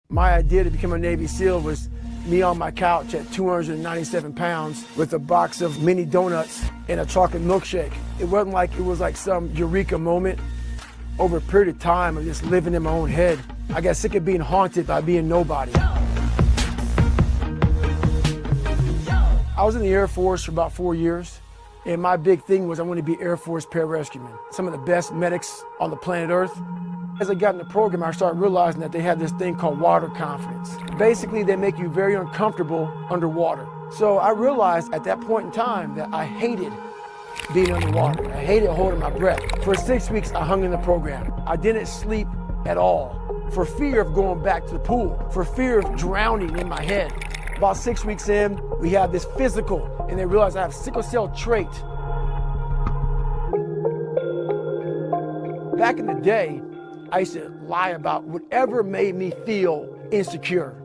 My idea to become a Navy SEAL was me on my couch at 297 pounds with a box of mini donuts and a chocolate milkshake. It wasn't like it was like some eureka moment. Over a period of time of just living in my own head, I got sick of being haunted by being nobody. I was in the Air Force for about 4 years, and my big thing was I wanted to be Air Force pararescueman, some of the best medics on the planet Earth. As I got in the program, I started realizing that they had this thing called water confidence. Basically, they make you very uncomfortable underwater. So I realized at that point in time that I hated being underwater. I hated holding my breath. For 6 weeks, I hung in the program. I didn't sleep at all for fear of going back to the pool, for fear of drowning in my head. About 6 weeks in, we have this physical, and they realize I have sickle cell trait. Back in the day, I used to lie about whatever made me feel insecure.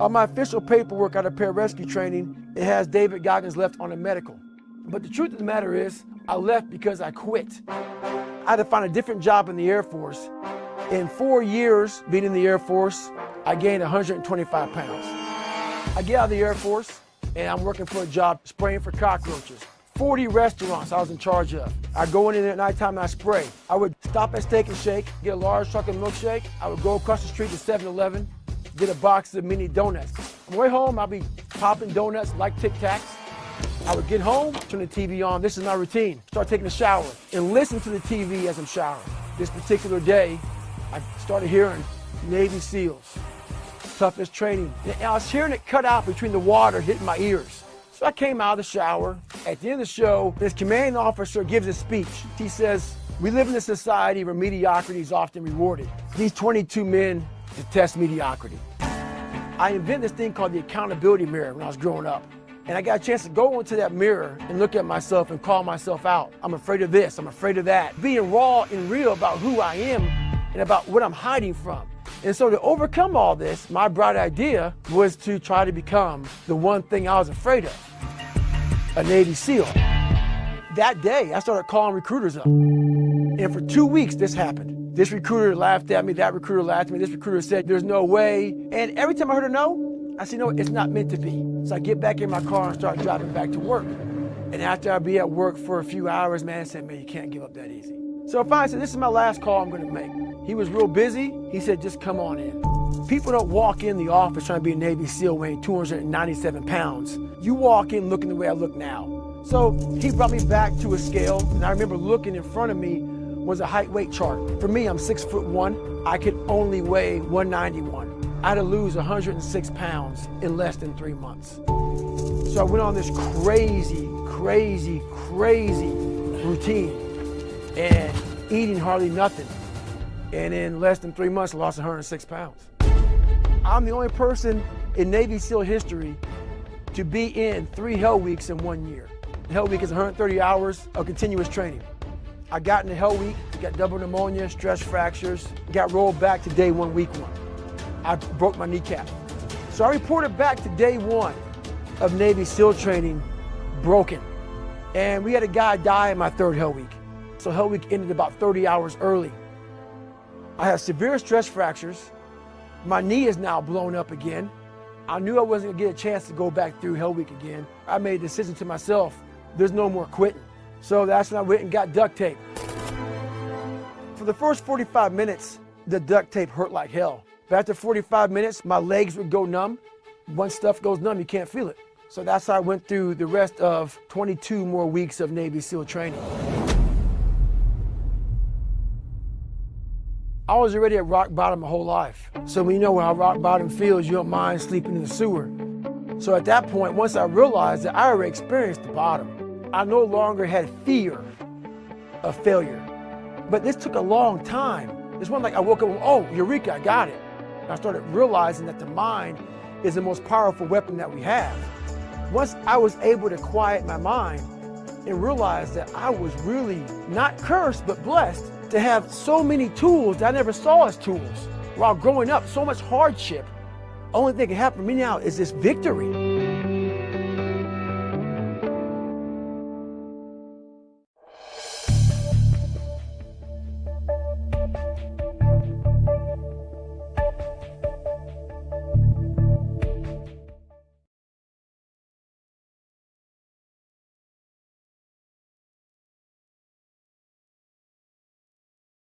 On my official paperwork out of pararescue training, it has David Goggins left on a medical. But the truth of the matter is, I left because I quit. I had to find a different job in the Air Force. In 4 years being in the Air Force, I gained 125 pounds. I get out of the Air Force, and I'm working for a job spraying for cockroaches. 40 restaurants I was in charge of. I go in there at nighttime and I spray. I would stop at Steak and Shake, get a large chocolate milkshake. I would go across the street to 7-Eleven, get a box of mini donuts. On the way home, I'd be popping donuts like Tic Tacs. I would get home, turn the TV on. This is my routine. Start taking a shower and listen to the TV as I'm showering. This particular day, I started hearing Navy SEALs, toughest training. And I was hearing it cut out between the water hitting my ears. So I came out of the shower. At the end of the show, this commanding officer gives a speech. He says, "We live in a society where mediocrity is often rewarded. These 22 men detest mediocrity." I invented this thing called the accountability mirror when I was growing up. And I got a chance to go into that mirror and look at myself and call myself out. I'm afraid of this, I'm afraid of that. Being raw and real about who I am and about what I'm hiding from. And so to overcome all this, my bright idea was to try to become the one thing I was afraid of, a Navy SEAL. That day, I started calling recruiters up. And for 2 weeks, this happened. This recruiter laughed at me, that recruiter laughed at me, this recruiter said, "There's no way." And every time I heard a no, I said, "No, it's not meant to be." So I get back in my car and start driving back to work. And after I'd be at work for a few hours, man, I said, "Man, you can't give up that easy." So I finally said, "This is my last call I'm gonna make." He was real busy. He said, "Just come on in." People don't walk in the office trying to be a Navy SEAL weighing 297 pounds. You walk in looking the way I look now. So he brought me back to a scale, and I remember looking in front of me was a height weight chart. For me, I'm 6'1". I could only weigh 191. I had to lose 106 pounds in less than 3 months. So I went on this crazy routine and eating hardly nothing. And in less than 3 months, I lost 106 pounds. I'm the only person in Navy SEAL history to be in 3 Hell Weeks in 1 year. The Hell Week is 130 hours of continuous training. I got into Hell Week, got double pneumonia, stress fractures, got rolled back to day 1, week 1. I broke my kneecap. So I reported back to day 1 of Navy SEAL training broken. And we had a guy die in my 3rd Hell Week. So Hell Week ended about 30 hours early. I have severe stress fractures. My knee is now blown up again. I knew I wasn't gonna get a chance to go back through Hell Week again. I made a decision to myself, there's no more quitting. So that's when I went and got duct tape. For the first 45 minutes, the duct tape hurt like hell. But after 45 minutes, my legs would go numb. Once stuff goes numb, you can't feel it. So that's how I went through the rest of 22 more weeks of Navy SEAL training. I was already at rock bottom my whole life. So when you know how rock bottom feels, you don't mind sleeping in the sewer. So at that point, once I realized that I already experienced the bottom, I no longer had fear of failure. But this took a long time. It's one like I woke up and, oh, eureka, I got it. And I started realizing that the mind is the most powerful weapon that we have. Once I was able to quiet my mind and realize that I was really not cursed, but blessed to have so many tools that I never saw as tools. While growing up, so much hardship. Only thing that can happen to me now is this victory.